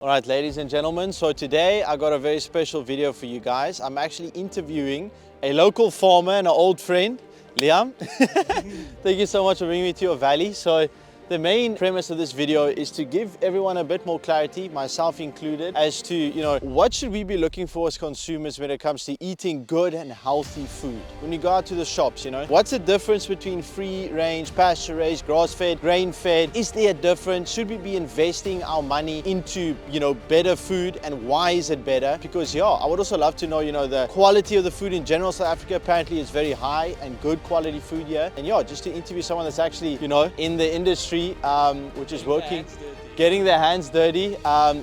All right, ladies and gentlemen, so today I got a very special video for you guys. I'm actually interviewing a local farmer and an old friend, Liam. Thank you so much for bringing me to your valley. So the main premise of this video is to give everyone a bit more clarity, myself included, as to, what should we be looking for as consumers when it comes to eating good and healthy food? When you go out to the shops, what's the difference between free range, pasture-raised, grass-fed, grain-fed? Is there a difference? Should we be investing our money into, better food, and why is it better? Because I would also love to know, the quality of the food in general. South Africa apparently is very high and good quality food here. And just to interview someone that's actually, in the industry, which is working, getting their hands dirty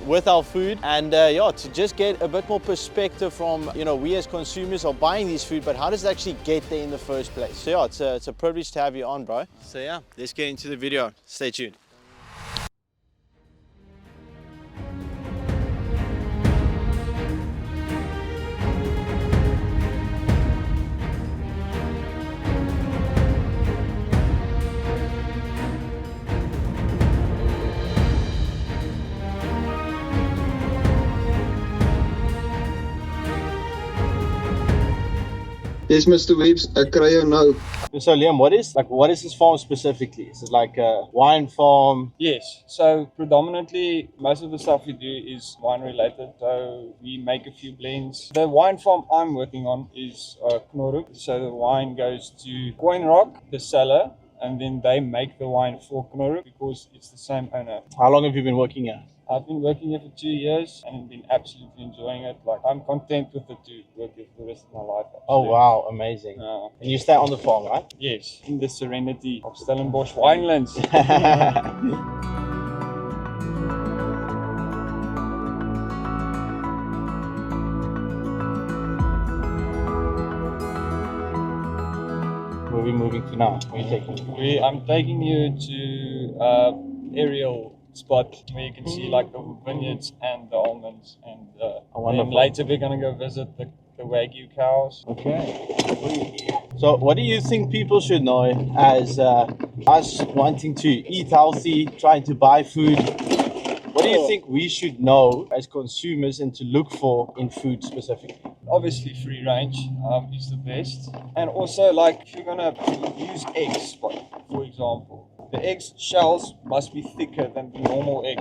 with our food, and to just get a bit more perspective from we as consumers are buying these food, but how does it actually get there in the first place? So it's a privilege to have you on, bro. So let's get into the video. Stay tuned. Yes, Mr. Weeps, ek kry jou nou. So Liam, what is this farm specifically? Is it like a wine farm? Yes, so predominantly most of the stuff we do is wine related. So we make a few blends. The wine farm I'm working on is Knorrook. So the wine goes to Coin Rock, the seller, and then they make the wine for Knorrook because it's the same owner. How long have you been working here? I've been working here for 2 years and been absolutely enjoying it. Like, I'm content with it to work here for the rest of my life. Actually. Oh wow, amazing. And you stay on the farm, right? Yes, in the serenity of Stellenbosch winelands. Where are we moving to now? Where are you taking me? I'm taking you to aerial spot where you can see like the vineyards and the almonds, and then later we're gonna go visit the Wagyu cows. Okay. So what do you think people should know as us wanting to eat healthy, trying to buy food? What do you think we should know as consumers and to look for in food specifically? Obviously free range is the best, and also like if you're gonna use eggs, for example, the egg's shells must be thicker than the normal egg.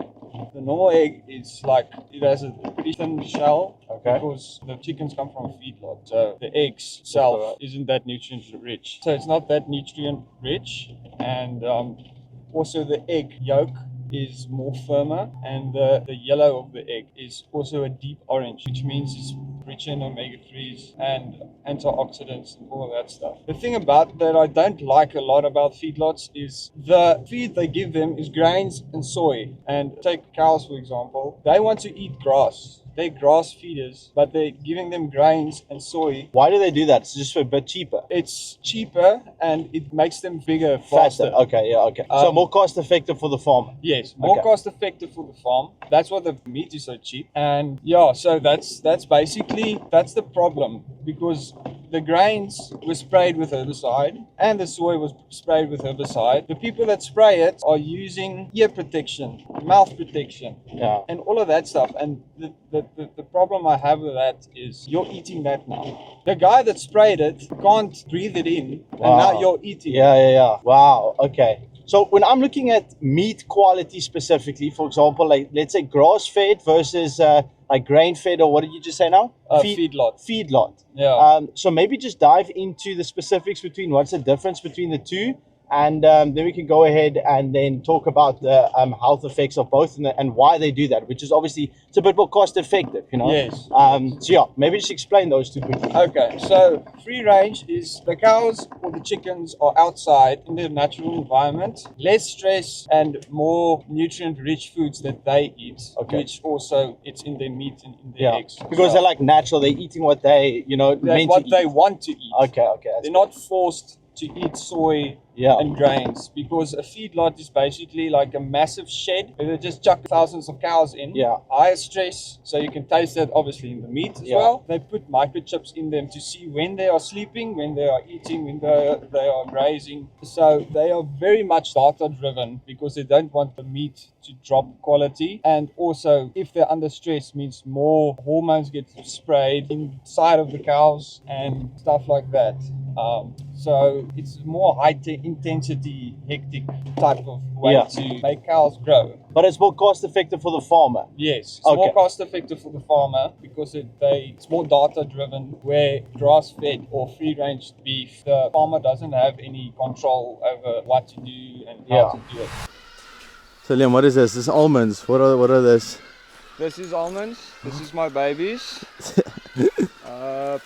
The normal egg is like, it has a thin shell, because the chickens come from a feedlot. So the eggs itself isn't that nutrient rich. So it's not that nutrient rich, and also the egg yolk is more firmer, and the yellow of the egg is also a deep orange, which means it's rich in omega-3s and antioxidants and all of that stuff. The thing about that I don't like a lot about feedlots is the feed they give them is grains and soy. And take cows, for example, they want to eat grass. They're grass feeders, but they're giving them grains and soy. Why do they do that? It's just a bit cheaper. It's cheaper and it makes them bigger faster. Okay. So more cost effective for the farmer. Yes, more cost effective for the farm. That's why the meat is so cheap. And so that's basically, that's the problem, because the grains were sprayed with herbicide and the soy was sprayed with herbicide. The people that spray it are using ear protection, mouth protection, and all of that stuff. And the problem I have with that is you're eating that now. The guy that sprayed it can't breathe it in, and now you're eating it. Yeah. Wow, okay. So when I'm looking at meat quality specifically, for example, like let's say grass-fed versus like grain-fed, or what did you just say now? Feedlot. Feedlot. Yeah. So maybe just dive into the specifics between what's the difference between the two, and then we can go ahead and then talk about the health effects of both and why they do that, which is obviously it's a bit more cost effective, Yes. So maybe just explain those two quickly. Okay, so free range is the cows or the chickens are outside in their natural environment, less stress and more nutrient rich foods that they eat, which also it's in their meat and in their eggs. Because they're like natural, they're eating what they, that's what they want to eat. Okay. They're not forced to eat soy and grains, because a feedlot is basically like a massive shed where they just chuck thousands of cows in. Higher stress, so you can taste that obviously in the meat as well. They put microchips in them to see when they are sleeping, when they are eating, when they are grazing. So they are very much data driven because they don't want the meat to drop quality, and also if they're under stress means more hormones get sprayed inside of the cows and stuff like that. So it's more high intensity, hectic type of way to make cows grow. But it's more cost effective for the farmer. Yes, it's more cost effective for the farmer because it's more data driven, where grass fed or free range beef, the farmer doesn't have any control over what to do and how to do it. So Liam, what is this? This is almonds. What are this? This is almonds. This is my babies.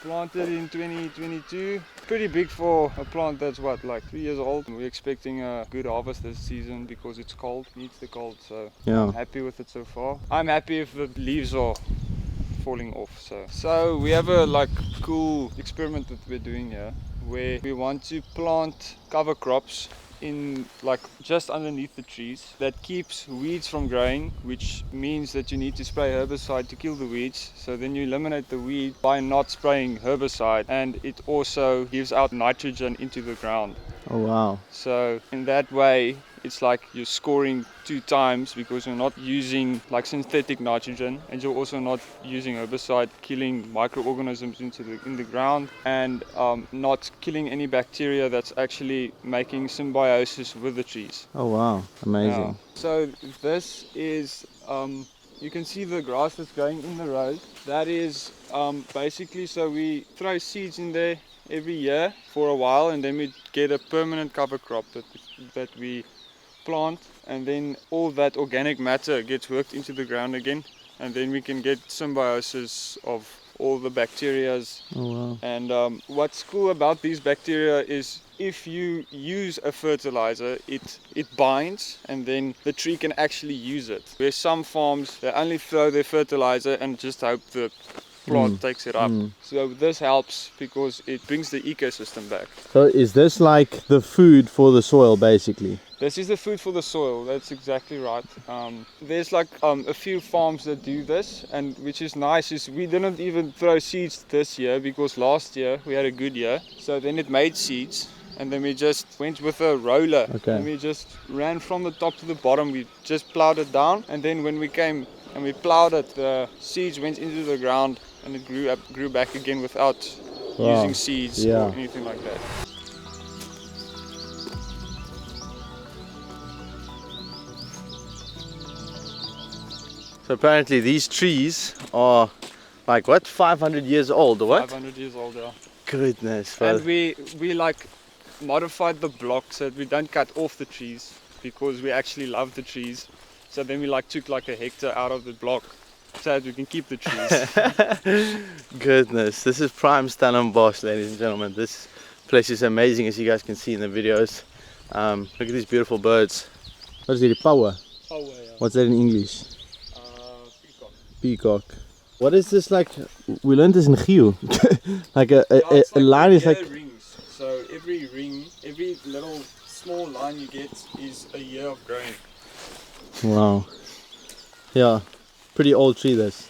Planted in 2022. Pretty big for a plant that's like 3 years old. We're expecting a good harvest this season because it's cold, needs the cold, so I'm happy with it so far. I'm happy if the leaves are falling off. So we have a cool experiment that we're doing here, where we want to plant cover crops in just underneath the trees that keeps weeds from growing, which means that you need to spray herbicide to kill the weeds. So then you eliminate the weed by not spraying herbicide, and it also gives out nitrogen into the ground. Oh wow. So in that way it's like you're scoring 2 times, because you're not using synthetic nitrogen, and you're also not using herbicide killing microorganisms in the ground, and not killing any bacteria that's actually making symbiosis with the trees. Oh wow, amazing. Yeah. So this is you can see the grass that's growing in the rows. That is basically, so we throw seeds in there every year for a while, and then we get a permanent cover crop that we plant, and then all that organic matter gets worked into the ground again, and then we can get symbiosis of all the bacterias. Oh wow. And what's cool about these bacteria is if you use a fertilizer, it binds, and then the tree can actually use it. Where some farms, they only throw their fertilizer and just hope the plant takes it up. So this helps because it brings the ecosystem back. So is this like the food for the soil basically? This is the food for the soil, that's exactly right. There's a few farms that do this, and which is nice is we didn't even throw seeds this year because last year we had a good year. So then it made seeds, and then we just went with a roller, and we just ran from the top to the bottom. We just plowed it down, and then when we came and we plowed it, the seeds went into the ground, and it grew back again without using seeds or anything like that. So apparently these trees are 500 years old or what? 500 years old, yeah. Goodness. And we modified the block so that we don't cut off the trees, because we actually love the trees. So then we took a hectare out of the block so that we can keep the trees. Goodness, this is prime Stellenbosch, ladies and gentlemen. This place is amazing, as you guys can see in the videos. Look at these beautiful birds. What is it? Power? Power, yeah. What's that in English? Peacock. Peacock. What is this like? We learned this in Gio. A line is like rings. So every ring, every little small line you get is a year of growing. Wow. Yeah, pretty old tree this.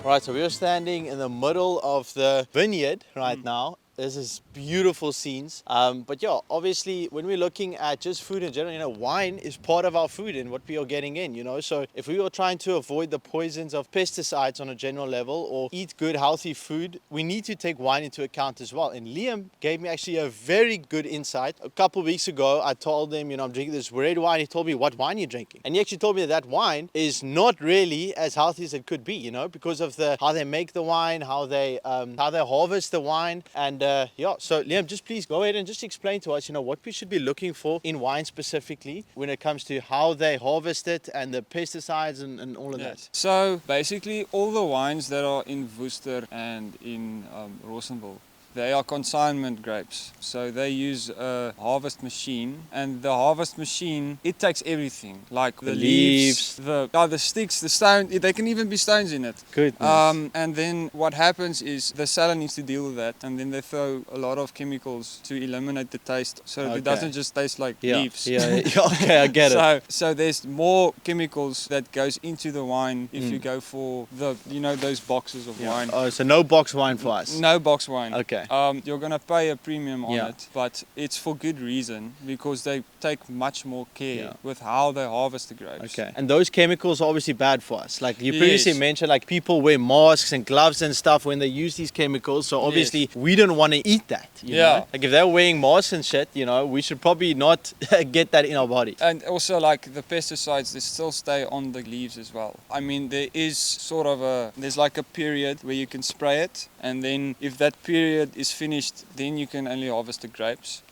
Right, so we are standing in the middle of the vineyard right now. This is beautiful scenes. But yeah, obviously when we're looking at just food in general, wine is part of our food and what we are getting in, So if we are trying to avoid the poisons of pesticides on a general level or eat good, healthy food, we need to take wine into account as well. And Liam gave me actually a very good insight. A couple of weeks ago, I told him, I'm drinking this red wine. He told me, what wine you're drinking? And he actually told me that wine is not really as healthy as it could be, because of how they make the wine, how they harvest the wine. And yeah, so Liam, just please go ahead and just explain to us, what we should be looking for in wine specifically when it comes to how they harvest it and the pesticides and all of that. So basically all the wines that are in Worcester and in Rosenville, they are consignment grapes. So they use a harvest machine, and the harvest machine, it takes everything, like the leaves, the sticks, the stone, they can even be stones in it. Goodness. And then what happens is the seller needs to deal with that, and then they throw a lot of chemicals to eliminate the taste, so that it doesn't just taste like leaves. Okay, I get it. So there's more chemicals that goes into the wine if you go for the, those boxes of wine. Oh, so no box wine for us? No box wine. Okay. You're going to pay a premium on it, but it's for good reason, because they take much more care with how they harvest the grapes. Okay. And those chemicals are obviously bad for us. Like you previously mentioned, like people wear masks and gloves and stuff when they use these chemicals. So obviously we don't want to eat that. You know? Like if they're wearing masks and shit, we should probably not get that in our body. And also like the pesticides, they still stay on the leaves as well. I mean, there is sort of there's like a period where you can spray it, and then if that period is finished, then you can only harvest the grapes.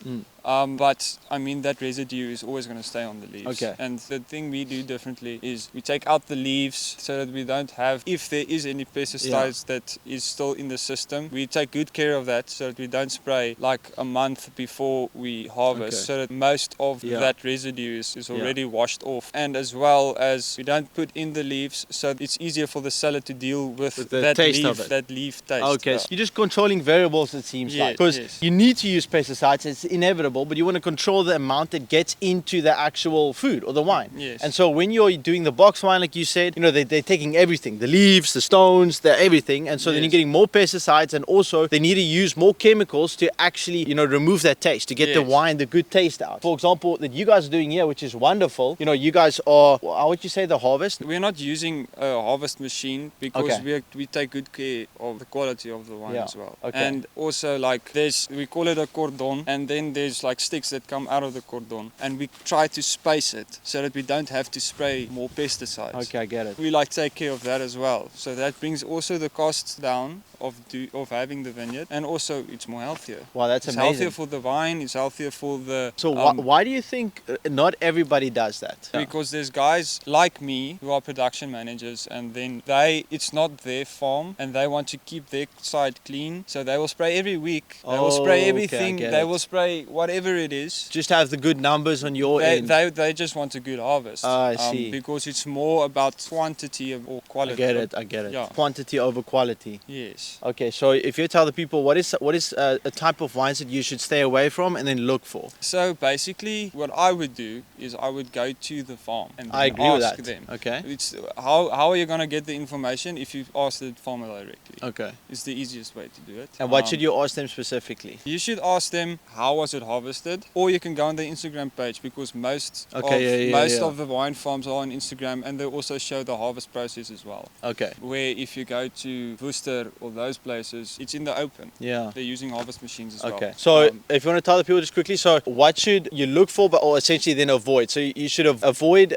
But I mean, that residue is always going to stay on the leaves. Okay. And the thing we do differently is we take out the leaves so that we don't have, if there is any pesticides that is still in the system, we take good care of that so that we don't spray like a month before we harvest, so that most of that residue is already washed off. And as well as we don't put in the leaves, so it's easier for the seller to deal with the that taste leaf, of it. that leaf taste. Okay, so you're just controlling variables, it seems like. Because you need to use pesticides, it's inevitable, but you want to control the amount that gets into the actual food or the wine. Yes. And so when you're doing the box wine, like you said, they're taking everything, the leaves, the stones, everything. And so then you're getting more pesticides, and also they need to use more chemicals to actually, remove that taste, to get the wine, the good taste out. For example, that you guys are doing here, which is wonderful. You guys are, how would you say, the harvest? We're not using a harvest machine because we take good care of the quality of the wine as well. Okay. And also like we call it a cordon, and then there's like sticks that come out of the cordon, and we try to space it so that we don't have to spray more pesticides. Okay, I get it. We take care of that as well. So that brings also the costs down of having the vineyard, and also it's more healthier. Wow, that's amazing. It's healthier for the wine, it's healthier for the... So why do you think not everybody does that? Because there's guys like me who are production managers, and then it's not their farm, and they want to keep their side clean, so they will spray every week. They will spray everything. They will spray whatever it is. Just have the good numbers on your end. They just want a good harvest. I see. Because it's more about quantity or quality. I get it. Yeah. Quantity over quality. Yes. Okay, so if you tell the people what is a type of wines that you should stay away from and then look for. So basically, what I would do is I would go to the farm and I agree ask with that. them. Okay. It's how are you going to get the information if you ask the farmer directly? Okay. It's the easiest way to do it. And what should you ask them specifically? You should ask them how was it harvested, or you can go on their Instagram page, because most of the wine farms are on Instagram, and they also show the harvest process as well. Okay. Where if you go to Worcester or those places, it's in the open. Yeah. They're using harvest machines as well. Okay. So if you want to tell the people just quickly, so what should you look for, or essentially then avoid? So you should avoid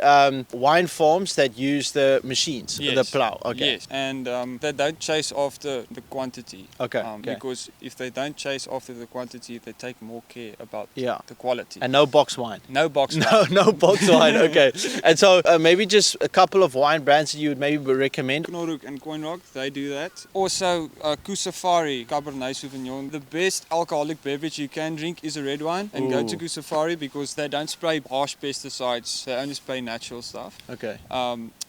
wine farms that use the machines, the plow. Okay. Yes. And they don't chase after the quantity. Okay. Because if they don't chase after the quantity, they take more care about the quality. And no box wine. No box wine. No box wine. Okay. And so maybe just a couple of wine brands that you would maybe recommend. Knorrook and Coinrock, they do that. Also, Kusafari Cabernet Sauvignon. The best alcoholic beverage you can drink is a red wine, and go to Kusafari because they don't spray harsh pesticides. They only spray natural stuff. Okay.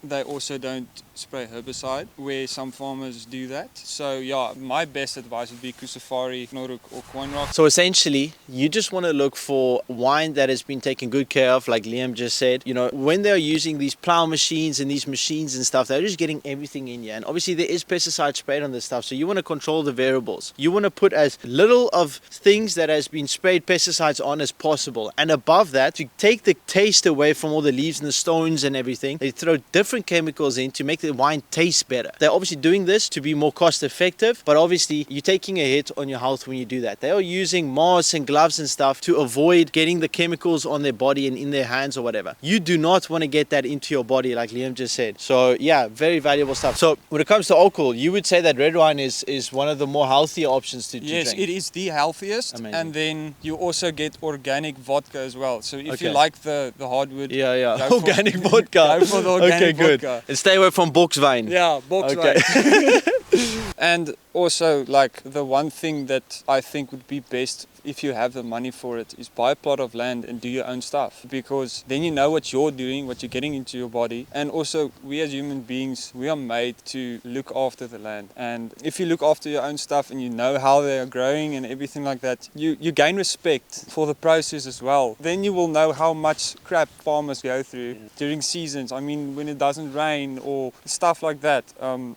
They also don't spray herbicide, where some farmers do that. So yeah, my best advice would be Kusafari, Knorrook or Coinrock. So essentially, you just want to look for wine that has been taken good care of, like Liam just said. When they're using these plow machines and these machines and stuff, they're just getting everything in here. And obviously there is pesticide sprayed on this stuff, so you want to control the variables. You want to put as little of things that has been sprayed pesticides on as possible. And above that, to take the taste away from all the leaves and the stones and everything, they throw different different chemicals in to make the wine taste better. They're obviously doing this to be more cost effective, but obviously you're taking a hit on your health when you do that. They are using masks and gloves and stuff to avoid getting the chemicals on their body and in their hands or whatever. You do not want to get that into your body, like Liam just said. So yeah, very valuable stuff. So when it comes to alcohol, you would say that red wine is one of the more healthier options to Yes, drink. it is the healthiest. Amazing. And then you also get organic vodka as well. So if you Okay. like the hardwood, Yeah. Go for- Organic vodka. go for the organic good. vodka. And stay away from boxwijn. Yeah, box Okay. wine. And also, like, the one thing that I think would be best if you have the money for it is buy a plot of land and do your own stuff, because then you know what you're doing, what you're getting into your body. And also, we as human beings, we are made to look after the land. And if you look after your own stuff and you know how they are growing and everything like that, you gain respect for the process as well. Then you will know how much crap farmers go through during seasons. I mean, when it doesn't rain or stuff like that.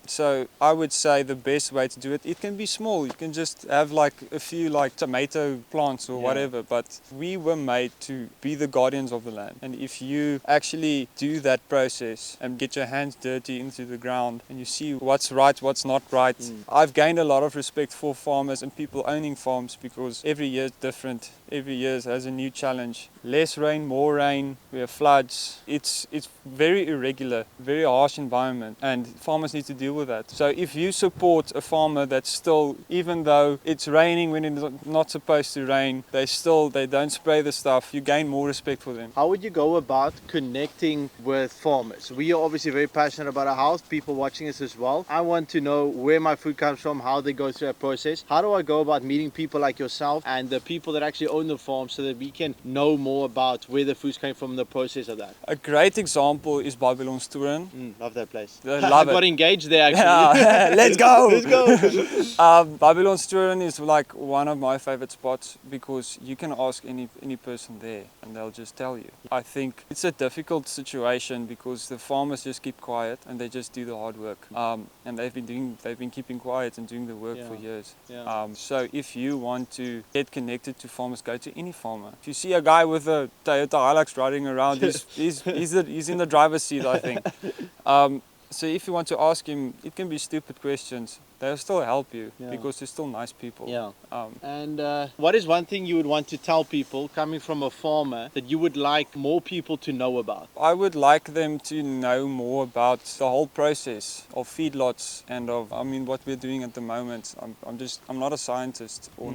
So I would say the best way to do it, it can be small. You can just have like a few like tomato plants or whatever, but we were made to be the guardians of the land. And if you actually do that process and get your hands dirty into the ground and you see what's right, what's not right, I've gained a lot of respect for farmers and people owning farms, because every year is different. Every year has a new challenge. Less rain, more rain, we have floods. It's very irregular, very harsh environment, and farmers need to deal with that. So if you support a farmer that's still, even though it's raining when it's not supposed to rain, they don't spray the stuff, you gain more respect for them. How would you go about connecting with farmers? We are obviously very passionate about our health, people watching us as well. I want to know where my food comes from, how they go through that process. How do I go about meeting people like yourself and the people that actually own the farm so that we can know more about where the food's coming from and the process of that? A great example is Babylon's Toren. Love that place. I I love got it. engaged there actually. Yeah, let's go. Let's go. Babylon's Toren is like one of my favorite spots, because you can ask any person there and they'll just tell you. I think it's a difficult situation because the farmers just keep quiet and they just do the hard work. And they've been keeping quiet and doing the work for years. Yeah. So if you want to get connected to farmers, go to any farmer. If you see a guy with a Toyota Hilux riding around, he's in the driver's seat, I think. So if you want to ask him, it can be stupid questions. They'll still help you because they're still nice people. Yeah. And what is one thing you would want to tell people coming from a farmer that you would like more people to know about? I would like them to know more about the whole process of feedlots and of, I mean, what we're doing at the moment. I'm not a scientist, or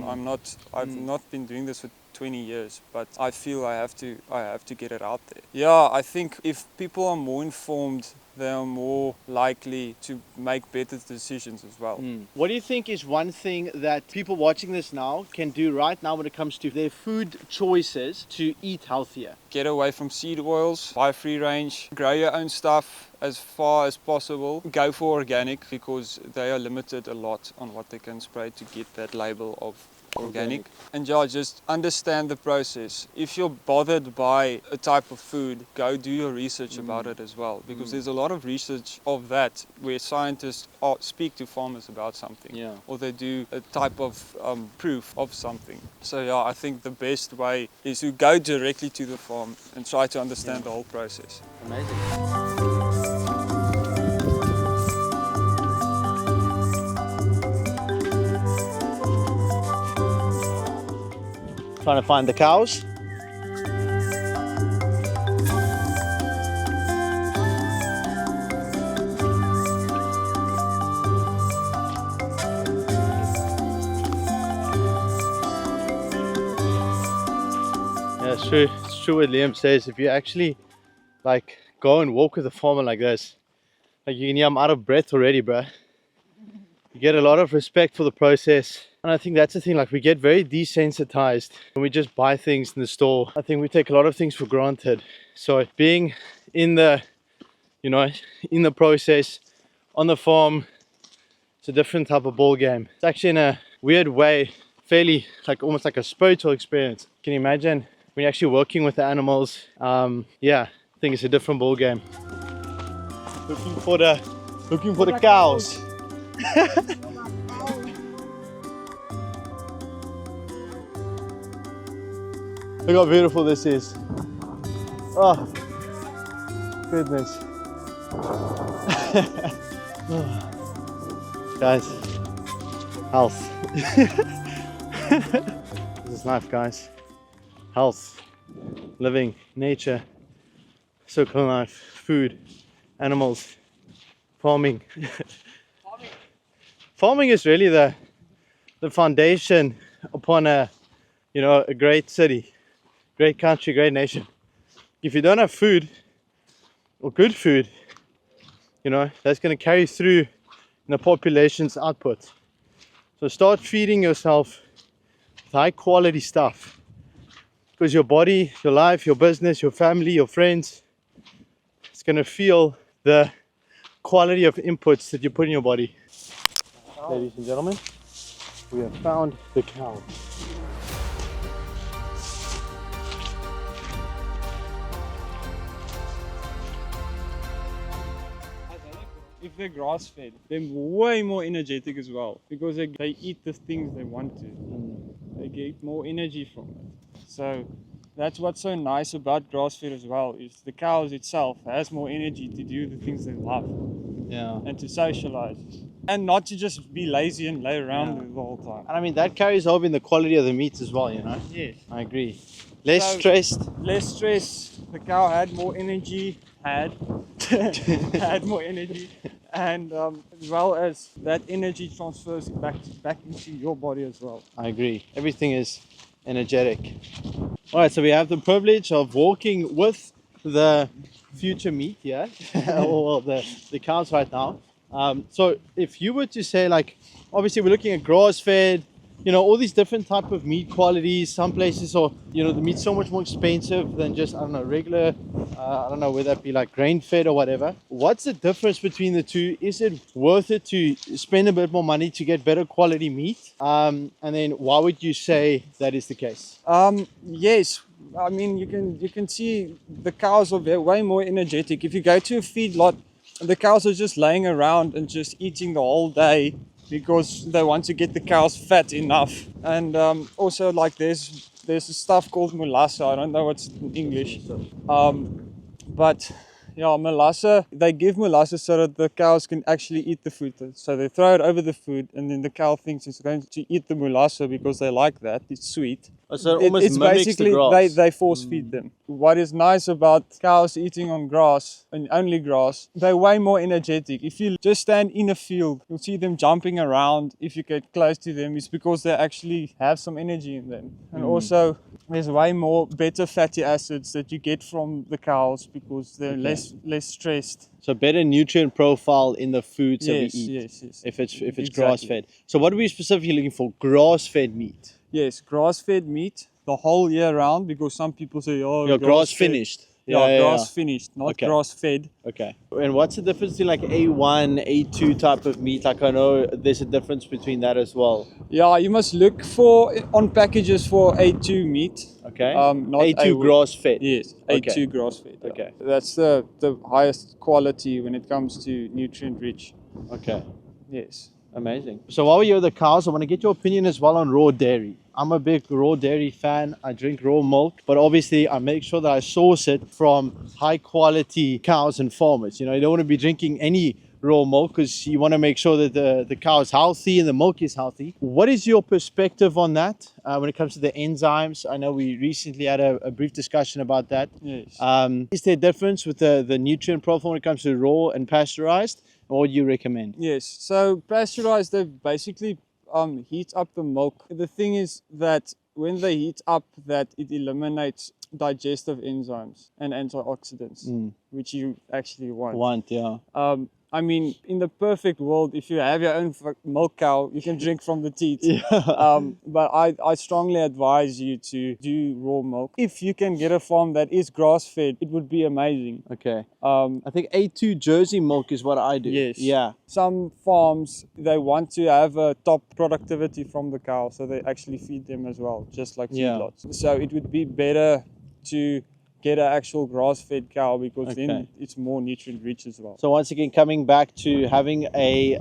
I've not been doing this for 20 years, but I feel I have to get it out there. Yeah, I think if people are more informed, they are more likely to make better decisions as well. What do you think is one thing that people watching this now can do right now when it comes to their food choices to eat healthier? Get away from seed oils, buy free range, grow your own stuff as far as possible. Go for organic, because they are limited a lot on what they can spray to get that label of organic. And just understand the process. If you're bothered by a type of food, go do your research about it as well, because there's a lot of research of that where scientists speak to farmers about something, or they do a type of proof of something. So yeah, I think the best way is to go directly to the farm and try to understand the whole process. Amazing. Trying to find the cows. Yeah, it's true. It's true what Liam says. If you actually like go and walk with a farmer like this, like you can hear I'm out of breath already, bro. You get a lot of respect for the process. And I think that's the thing, like we get very desensitized when we just buy things in the store. I think we take a lot of things for granted. So being in the, in the process, on the farm, it's a different type of ball game. It's actually in a weird way, fairly like almost like a spiritual experience. Can you imagine when you're actually working with the animals? Yeah, I think it's a different ball game. Looking for the cows. Look how beautiful this is. Oh, goodness. Guys, health. This is life, guys. Health, living, nature, circle life, food, animals, farming. Farming is really the foundation upon a great city, great country, great nation. If you don't have food or good food, that's going to carry through in the population's output. So start feeding yourself with high quality stuff, because your body, your life, your business, your family, your friends, it's going to feel the quality of inputs that you put in your body. Ladies and gentlemen, we have found the cow. If they're grass-fed, they're way more energetic as well, because they eat the things they want to. They get more energy from it. So that's what's so nice about grass-fed as well, is the cows itself has more energy to do the things they love. Yeah. And to socialize. And not to just be lazy and lay around the whole time. And I mean, that carries over in the quality of the meat as well, Yes. I agree. Less stressed. Less stress. The cow had more energy. Had more energy. And as well as that energy transfers back into your body as well. I agree. Everything is energetic. All right, so we have the privilege of walking with the future meat here, or the cows right now. So if you were to say, like, obviously we're looking at grass-fed, all these different type of meat qualities. Some places are, the meat's so much more expensive than just, I don't know, regular, I don't know, whether that be like grain-fed or whatever. What's the difference between the two? Is it worth it to spend a bit more money to get better quality meat? And then why would you say that is the case? Yes. I mean, you can see the cows are way more energetic. If you go to a feedlot, the cows are just laying around and just eating the whole day, because they want to get the cows fat enough. And also, like, there's stuff called molasse. I don't know what's in English. But yeah, molasse, they give molasse so that the cows can actually eat the food. So they throw it over the food, and then the cow thinks it's going to eat the molasse because they like that. It's sweet. So it It's basically they force feed them. What is nice about cows eating on grass and only grass, they're way more energetic. If you just stand in a field, you'll see them jumping around. If you get close to them, it's because they actually have some energy in them. And also, there's way more better fatty acids that you get from the cows because they're less stressed. So better nutrient profile in the foods that we eat. Yes. If it's grass-fed. So what are we specifically looking for? Grass-fed meat. Yes, grass-fed meat the whole year round, because some people say, grass finished. Grass finished, not Okay. grass-fed. Okay. And what's the difference between like A1, A2 type of meat? Like, I know there's a difference between that as well. Yeah, you must look on packages for A2 meat. Okay. Not A2 grass-fed. Yes, Okay. A2 grass-fed. Yeah. Okay. That's the highest quality when it comes to nutrient-rich. Okay. Yes. Amazing. So while we're with the cows, I want to get your opinion as well on raw dairy. I'm a big raw dairy fan. I drink raw milk, but obviously I make sure that I source it from high quality cows and farmers. You don't want to be drinking any raw milk, because you want to make sure that the cow is healthy and the milk is healthy. What is your perspective on that when it comes to the enzymes? I know we recently had a brief discussion about that. Yes. Is there a difference with the nutrient profile when it comes to raw and pasteurized? What would you recommend? Yes. So pasteurized, they basically heat up the milk. The thing is that when they heat up, that it eliminates digestive enzymes and antioxidants, which you actually want. I mean, in the perfect world, if you have your own milk cow, you can drink from the teat. But I strongly advise you to do raw milk. If you can get a farm that is grass-fed, it would be amazing. Okay. I think A2 Jersey milk is what I do. Yes. Yeah. Some farms, they want to have a top productivity from the cow, so they actually feed them as well, just like feedlots. So it would be better to get an actual grass-fed cow, because then it's more nutrient-rich as well. So once again, coming back to having a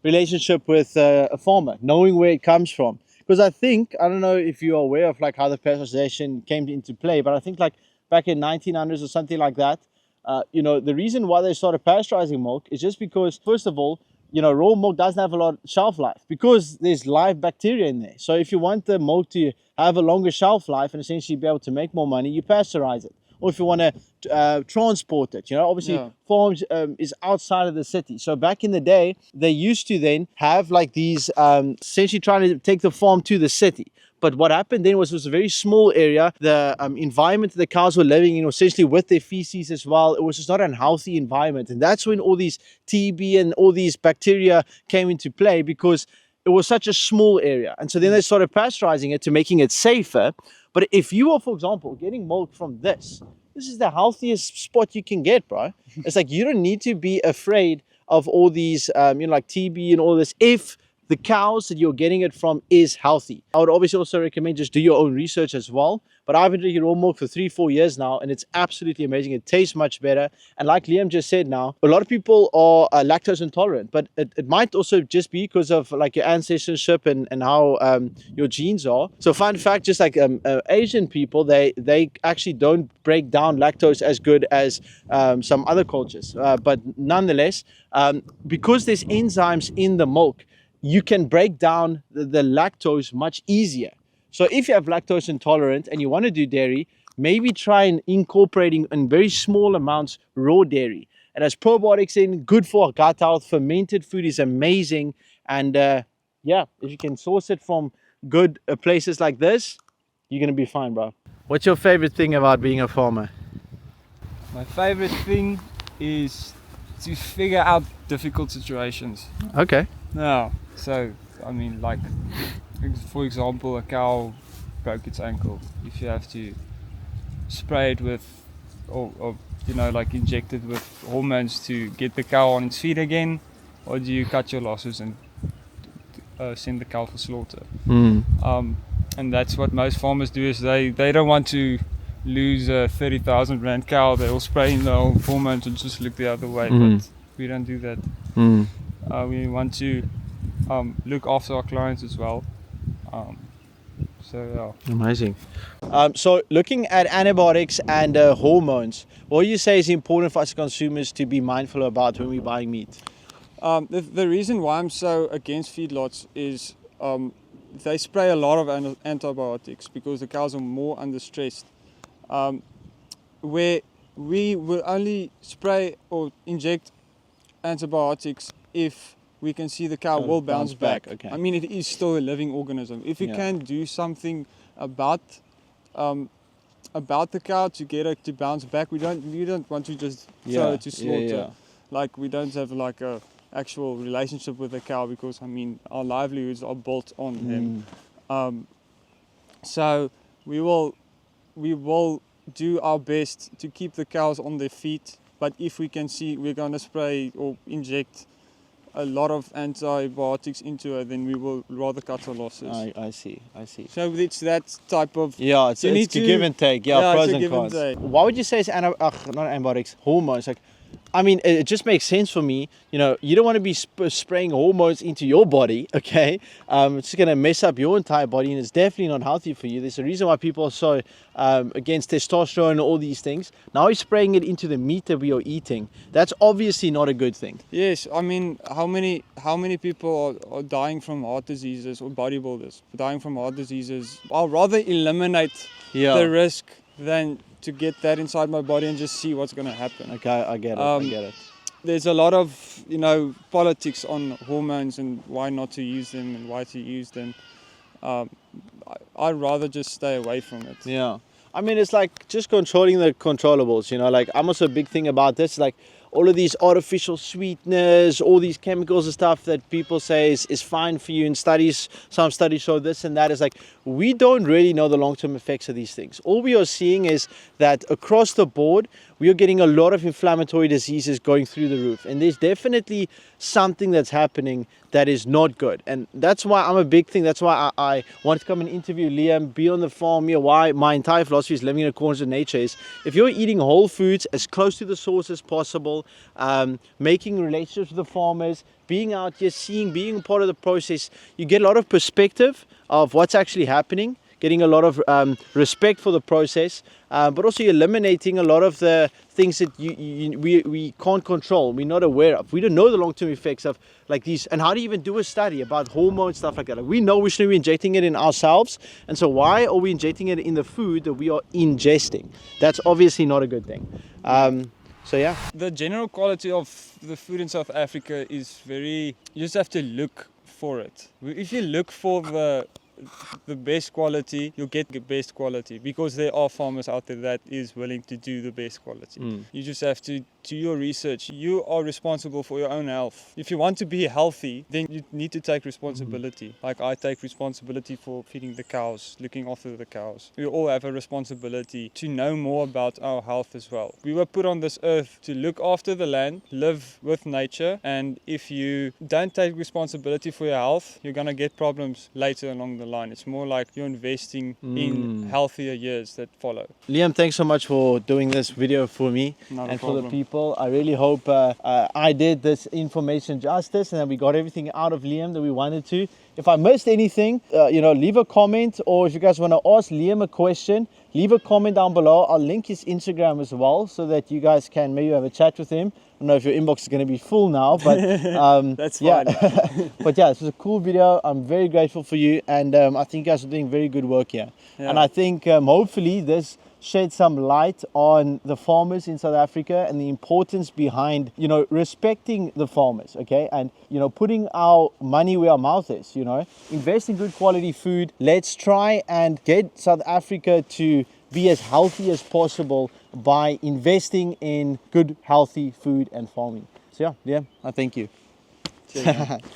relationship with a farmer, knowing where it comes from. Because I don't know if you're aware of like how the pasteurization came into play, but I think like back in 1900s or something like that, The reason why they started pasteurizing milk is just because, first of all, raw milk doesn't have a lot of shelf life because there's live bacteria in there. So if you want the milk to have a longer shelf life and essentially be able to make more money, you pasteurize it. Or if you want to transport it, obviously farms is outside of the city. So back in the day, they used to then have like these, essentially trying to take the farm to the city. But what happened then was it was a very small area. The environment the cows were living in, essentially with their feces as well, it was just not an unhealthy environment. And that's when all these TB and all these bacteria came into play, because it was such a small area. And so then they started pasteurizing it to making it safer. But if you are, for example, getting milk from this is the healthiest spot you can get, bro. It's like you don't need to be afraid of all these, like TB and all this, if the cows that you're getting it from is healthy. I would obviously also recommend just do your own research as well. But I've been drinking raw milk for 3-4 years now, and it's absolutely amazing. It tastes much better. And like Liam just said now, a lot of people are lactose intolerant, but it might also just be because of like your ancestorship and how your genes are. So fun fact, just like Asian people, they actually don't break down lactose as good as some other cultures. But nonetheless, because there's enzymes in the milk, you can break down the lactose much easier. So if you have lactose intolerant and you want to do dairy, maybe try and incorporating in very small amounts raw dairy. It has probiotics in, good for gut health. Fermented food is amazing. And if you can source it from good places like this, you're going to be fine, bro. What's your favorite thing about being a farmer? My favorite thing is to figure out difficult situations. Okay. Now, so I mean, like, for example, a cow broke its ankle. If you have to spray it with, or like inject it with hormones to get the cow on its feet again, or do you cut your losses and send the cow for slaughter? And that's what most farmers do, is they don't want to lose a 30,000 rand cow. They'll spray in the hormones and just look the other way. But we don't do that. We want to look after our clients as well. Amazing. So looking at antibiotics and hormones, what do you say is important for us consumers to be mindful about when we're buying meat? The reason why I'm so against feedlots is they spray a lot of antibiotics because the cows are more under stress. Where we will only spray or inject antibiotics if we can see the cow will bounce back. Okay. I mean, it is still a living organism. If we can do something about the cow to get it to bounce back, we don't want to just throw it to slaughter. Like, we don't have like a actual relationship with the cow, because I mean our livelihoods are built on them. So we will do our best to keep the cows on their feet, but if we can see we're going to spray or inject a lot of antibiotics into it, then we will rather cut our losses. I see. So it's that type of... It's a give and take. Pros and cons. Why would you say it's not antibiotics, hormones? Like, I mean, it just makes sense for me. You don't want to be spraying hormones into your body, okay? It's just going to mess up your entire body, and it's definitely not healthy for you. There's a reason why people are so against testosterone and all these things. Now he's spraying it into the meat that we are eating. That's obviously not a good thing. Yes, I mean, how many people are dying from heart diseases, or bodybuilders dying from heart diseases? I'll rather eliminate the risk than to get that inside my body and just see what's going to happen. Okay, I get it. There's a lot of politics on hormones and why not to use them and why to use them. I'd rather just stay away from it. Yeah, I mean, it's like just controlling the controllables. Like, I'm also a big thing about this, like all of these artificial sweeteners, all these chemicals and stuff that people say is fine for you in studies. Some studies show this and that. Is like, we don't really know the long-term effects of these things. All we are seeing is that across the board, we are getting a lot of inflammatory diseases going through the roof. And there's definitely something that's happening that is not good. And that's why I'm a big thing. That's why I want to come and interview Liam, be on the farm here. Why my entire philosophy is living in accordance with nature is, if you're eating whole foods as close to the source as possible, making relationships with the farmers, being out here, being part of the process, you get a lot of perspective of what's actually happening, getting a lot of respect for the process, but also you're eliminating a lot of the things that we can't control, we're not aware of. We don't know the long-term effects of like these, and how do you even do a study about hormones, stuff like that? Like, we know we shouldn't be injecting it in ourselves, and so why are we injecting it in the food that we are ingesting? That's obviously not a good thing. So yeah. The general quality of the food in South Africa is very, you just have to look for it. If you look for the best quality, you'll get the best quality, because there are farmers out there that is willing to do the best quality. You just have to do your research. You are responsible for your own health. If you want to be healthy, then you need to take responsibility. Like I take responsibility for feeding the cows, looking after the cows. We all have a responsibility to know more about our health as well. We were put on this earth to look after the land, live with nature, and if you don't take responsibility for your health, you're gonna get problems later along the line. It's more like you're investing in healthier years that follow. Liam, thanks so much for doing this video for me and for the people. I really hope I did this information justice and that we got everything out of Liam that we wanted to. If I missed anything, leave a comment, or if you guys want to ask Liam a question, leave a comment down below. I'll link his Instagram as well so that you guys can maybe have a chat with him. I don't know if your inbox is going to be full now, but that's yeah. fine. But yeah, this was a cool video. I'm very grateful for you, and I think you guys are doing very good work here. Yeah. And I think hopefully this shed some light on the farmers in South Africa and the importance behind, respecting the farmers, okay? And, putting our money where our mouth is, invest in good quality food. Let's try and get South Africa to be as healthy as possible by investing in good, healthy food and farming. So yeah, I thank you. Cheers, man.